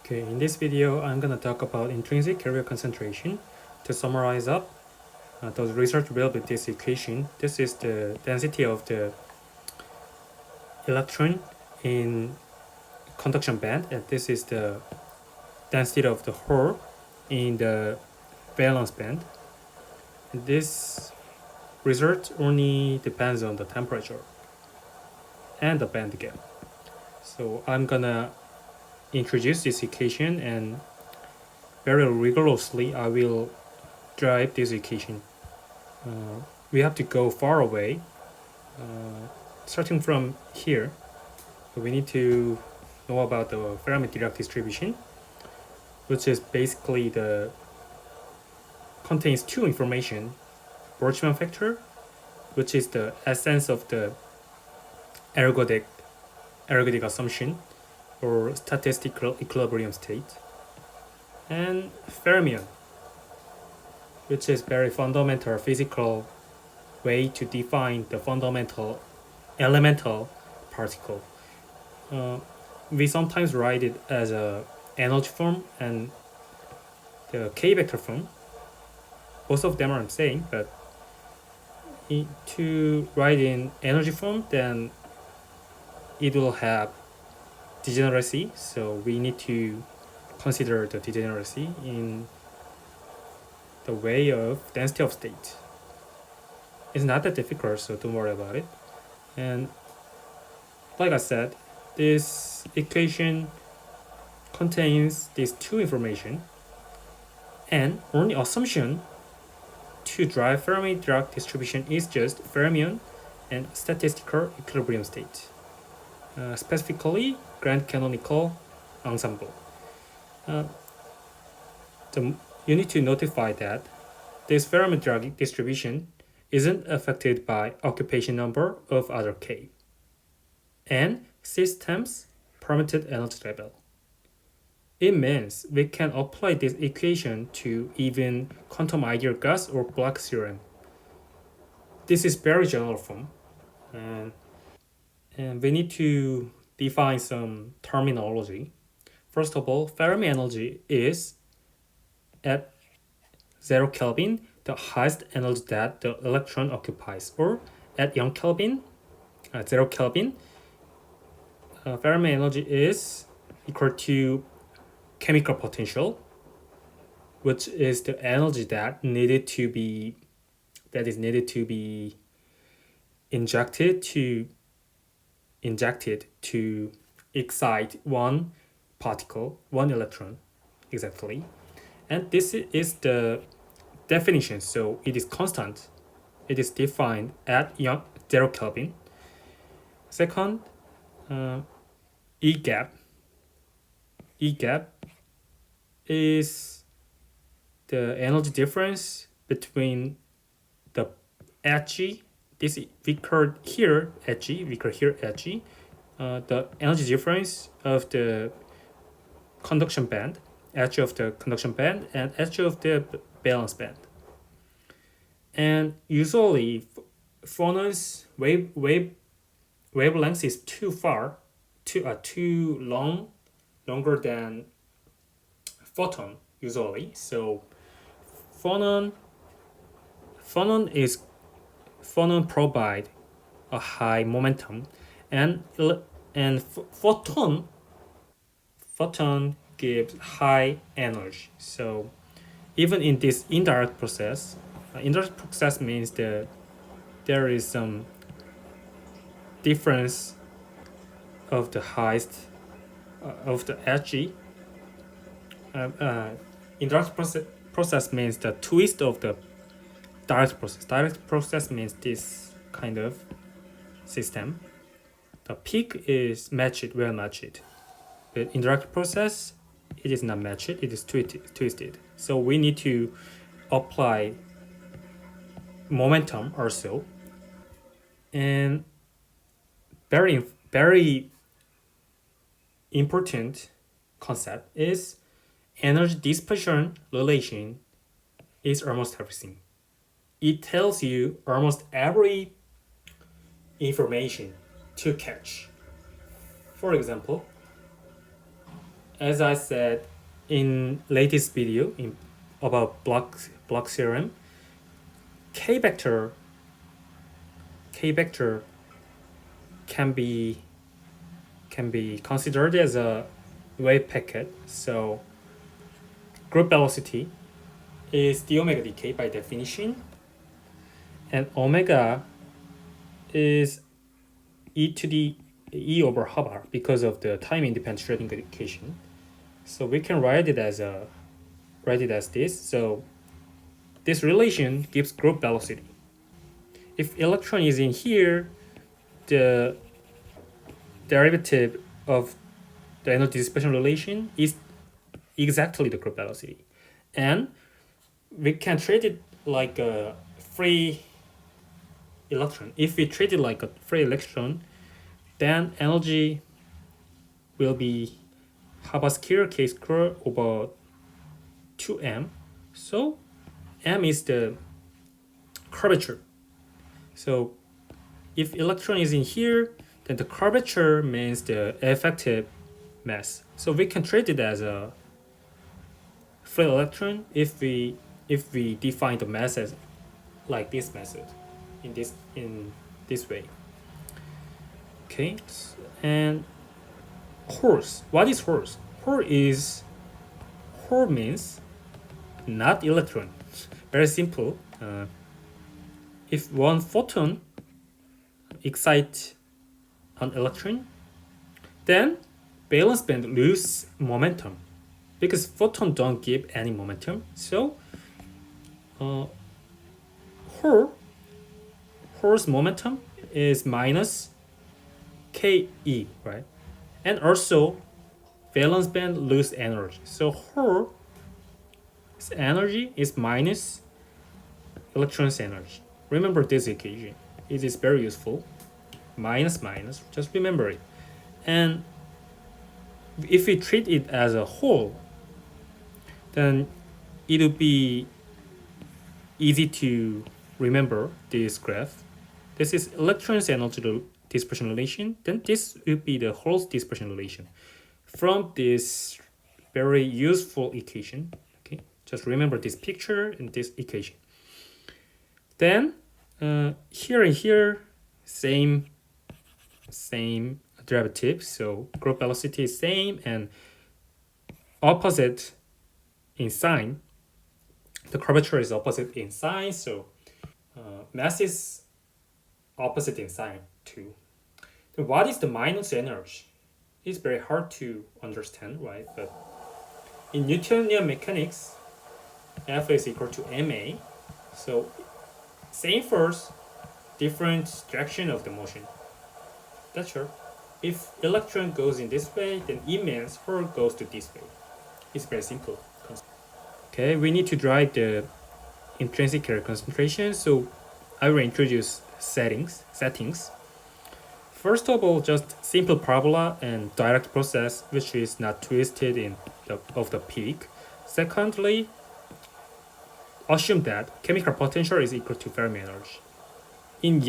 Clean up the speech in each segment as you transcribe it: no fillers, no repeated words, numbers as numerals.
Okay, in this video, I'm gonna talk about intrinsic carrier concentration. To summarize up, the research will be this equation. This is the density of the electron in conduction band, and this is the density of the hole in the valence band. And this result only depends on the temperature and the band gap. So I'm gonna introduce this equation, and very rigorously I will drive this equation. We have to go far away. Starting from here, we need to know about the Fermi-Dirac distribution, which is basically contains two information: Boltzmann factor, which is the essence of the ergodic assumption or statistical equilibrium state, and fermion, which is very fundamental physical way to define the fundamental elemental particle. We sometimes write it as a energy form and the k-vector form. Both of them are the same, but to write in energy form, then it will have degeneracy, so we need to consider the degeneracy in the way of density of state. It's not that difficult, so don't worry about it. And like I said, this equation contains these two information, and only assumption to drive Fermi-Dirac distribution is just fermion and statistical equilibrium state, specifically grand canonical ensemble. You need to notify that this Fermi-Dirac distribution isn't affected by occupation number of other k and system's permitted energy level. It means we can apply this equation to even quantum ideal gas or Bloch theorem. This is very general form, and we need to define some terminology. First of all, Fermi energy is at 0 Kelvin the highest energy that the electron occupies, or at 1 Kelvin, 0 Kelvin, Fermi energy is equal to chemical potential, which is the energy that is needed to be injected to excite one particle, one electron, exactly. And this is the definition, so it is constant. It is defined at 0 Kelvin. Second, E gap. E gap is the energy difference between the Hg. This we call here Hg. We call here Hg. The energy difference of the conduction band, H of the conduction band, and H of the valence band. And usually, phonon's wavelength is too longer than photon usually. So phonon provide a high momentum, and photon gives high energy. So even in this indirect process means that there is some difference of the highest of the Hg. Indirect process means the twist of the direct process. Direct process means this kind of system. The peak is well matched. But indirect process, it is not matched, it is twisted. So we need to apply momentum also. And very important concept is energy dispersion relation is almost everything. It tells you almost every information to catch. For example, as I said in latest video about block theorem, k vector k vector can be considered as a wave packet. So group velocity is d omega dk by definition, and omega is e to the e over Hubbard because of the time independent Schrodinger equation. So we can write it as this. So this relation gives group velocity. If electron is in here, the derivative of the energy dispersion relation is exactly the group velocity, and we can treat it like a free electron. If we treat it like a free electron, then energy will be Hubbard square k square over 2m. So m is the curvature. So if electron is in here, then the curvature means the effective mass. So we can treat it as a free electron if we define the mass as like this method, in this way. Okay, and horse. What is horse? Horse means not electron. Very simple. If one photon excites an electron, then valence band lose momentum because photon don't give any momentum. So Hall's momentum is minus ke, right? And also valence band lose energy. So Hall's energy is minus electron's energy. Remember this equation. It is very useful. Minus minus, just remember it. And if we treat it as a whole, then it will be easy to remember this graph. This is electron's energy dispersion relation. Then this will be the Hall's dispersion relation from this very useful equation. Okay, just remember this picture and this equation. Then here and here, same derivative. So group velocity is same and opposite in sign. The curvature is opposite in sign, so mass is opposite in sign too. Then what is the minus energy? It's very hard to understand, right? But in Newtonian mechanics, F is equal to ma. So same force, different direction of the motion. That's sure. If electron goes in this way, then it means Hall goes to this way. It's very simple. Okay, we need to drive the intrinsic carrier concentration. So I will introduce settings. First of all, just simple parabola and direct process, which is not twisted in of the peak. Secondly, assume that chemical potential is equal to Fermi energy. In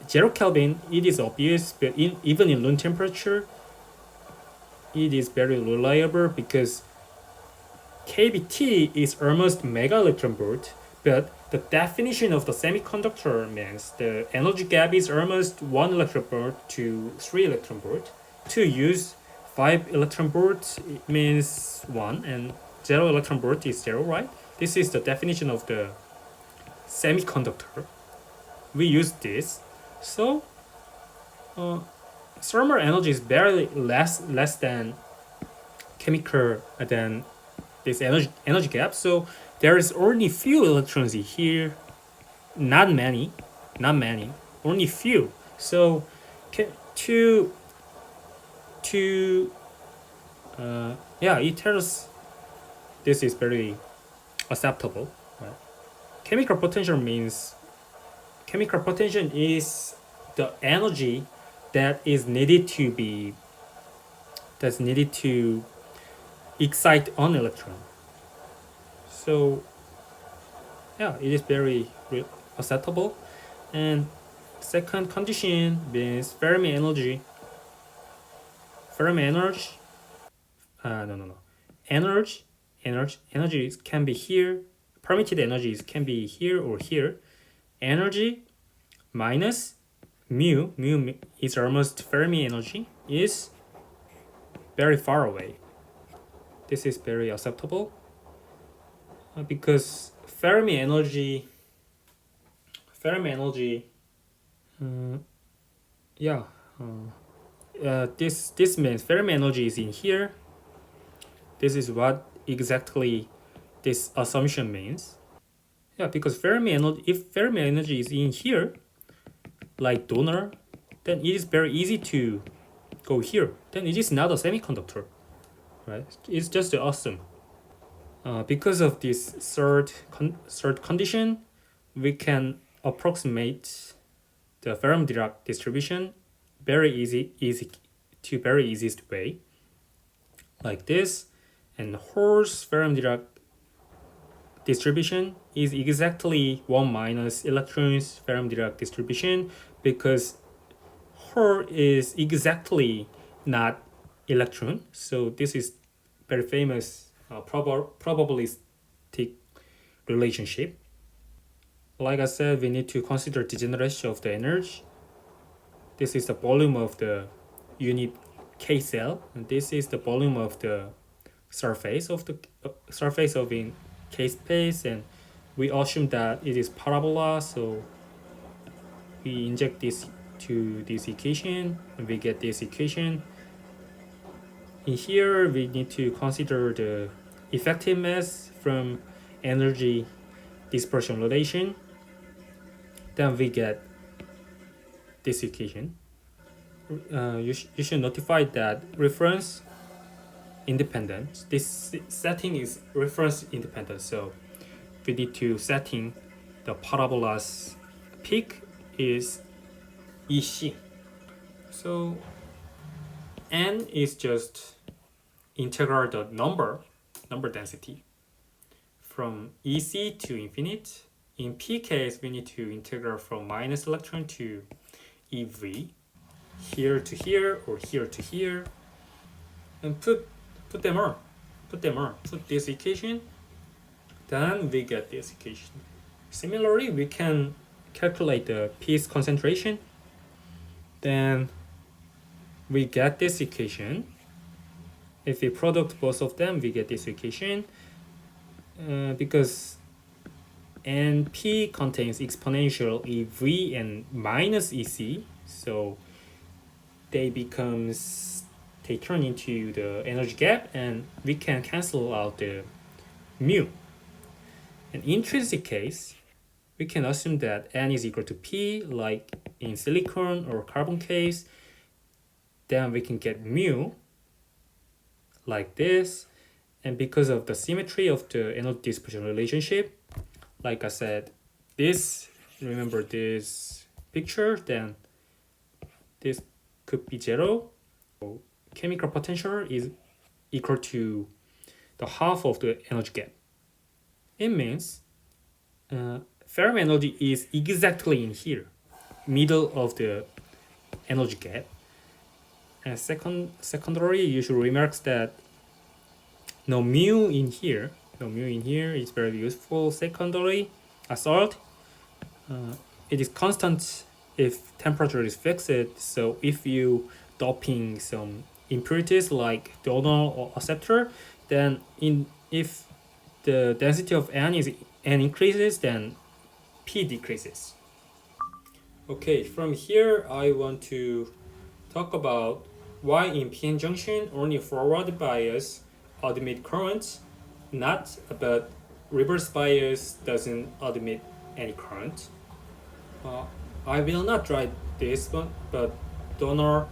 0 Kelvin, it is obvious, but even in room temperature, it is very reliable because kBt is almost mega electron volt, but the definition of the semiconductor means the energy gap is almost 1 electron volt to 3 electron volt. To use 5 electron volts, it means 1, and 0 electron volt is 0, right? This is the definition of the semiconductor. We use this. So thermal energy is very less than chemical than this energy gap. So there is only few electrons here, not many, only few. So it tells this is very acceptable. Right? Chemical potential is the energy that is needed to excite an electron. So it is very acceptable. And second condition means Fermi energy no. Energy can be here. Permitted energies can be here or here. Energy minus mu is almost Fermi energy, is very far away. This is very acceptable because Fermi energy, yeah. This means Fermi energy is in here. This is what exactly this assumption means. Yeah, because if Fermi energy is in here, like donor, then it is very easy to go here. Then it is not a semiconductor, right? It's just awesome. Because of this third condition, we can approximate the Fermi-Dirac distribution very easiest way, like this. And Hall's Fermi-Dirac distribution is exactly 1 minus electrons Fermi-Dirac distribution, because Hall is exactly not electron. So this is very famous probabilistic relationship. Like I said, we need to consider degeneration of the energy. This is the volume of the unit K cell, and this is the volume of the surface of in K space, and we assume that it is parabola, so we inject this to this equation and we get this equation. In here we need to consider the effective mass from energy dispersion relation. Then we get this equation. You should notify that reference independent. This setting is reference independent, so we need to setting the parabola's peak is EC. So n is just integral the number density from EC to infinite. In P case, we need to integral from minus electron to EV, here to here or here to here, and put them on. Put this equation, then we get this equation. Similarly, we can calculate the P's concentration. Then we get this equation. If we product both of them, we get this equation. Because NP contains exponential EV and minus EC, so they turn into the energy gap, and we can cancel out the mu. In intrinsic case, we can assume that N is equal to P, like in silicon or carbon case. Then we can get mu like this. And because of the symmetry of the energy dispersion relationship, like I said, remember this picture, then this could be 0. So chemical potential is equal to the half of the energy gap. It means Fermi energy is exactly in here, middle of the energy gap. And secondary, you should remark that no mu in here is very useful. Secondary, assault, it is constant if temperature is fixed. So if you doping some impurities like donor or acceptor, then if the density of N increases, then P decreases. Okay, from here I want to talk about why in PN junction only forward bias admit current, not about reverse bias doesn't admit any current. I will not write this one, but donor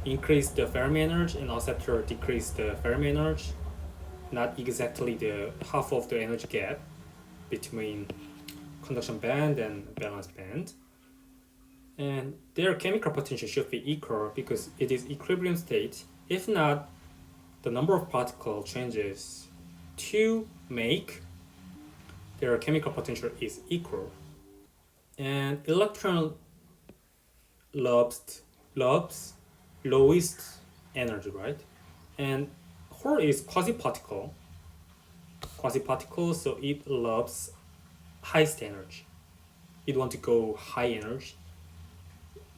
increase the Fermi energy and acceptor decrease the Fermi energy, not exactly the half of the energy gap between conduction band and valence band. And their chemical potential should be equal because it is equilibrium state. If not, the number of particles changes to make their chemical potential is equal. And electron loves lowest energy, right? And hole is quasi-particle. Quasi-particle, so it loves highest energy. It want to go high energy.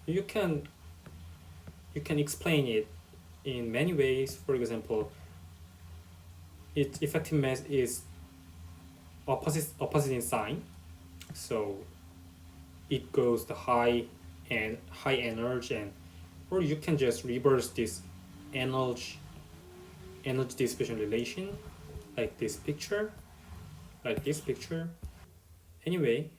You can explain it in many ways. For example, its effective mass is opposite in sign, so it goes the high energy, and or you can just reverse this energy dissipation relation like this picture, Anyway,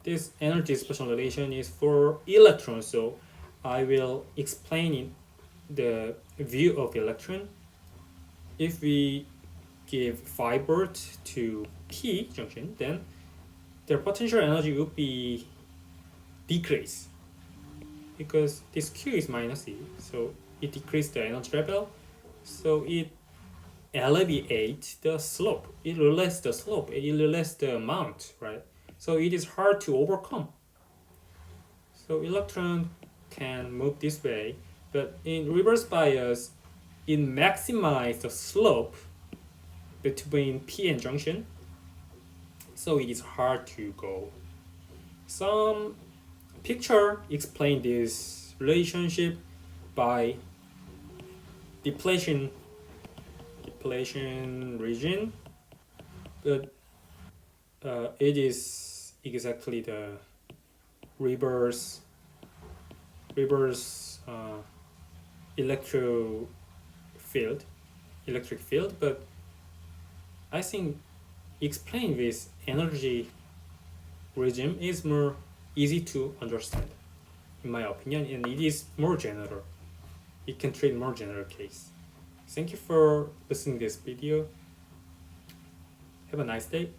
this energy dissipation relation is for electrons, so I will explain in the view of electron. If we give 5 volts to P junction, then their potential energy will be decrease because this Q is minus E, so it decreases the energy level, so it alleviates the slope, it relaxes the slope, it relaxes the amount, right? So it is hard to overcome. So electron can move this way, but in reverse bias, it maximizes the slope between P and junction, so it is hard to go. Some picture explain this relationship by depletion region, but it is exactly the reverse electric field, but I think explain this energy regime is more easy to understand, in my opinion, and it is more general. It can treat more general case. Thank you for listening to this video. Have a nice day.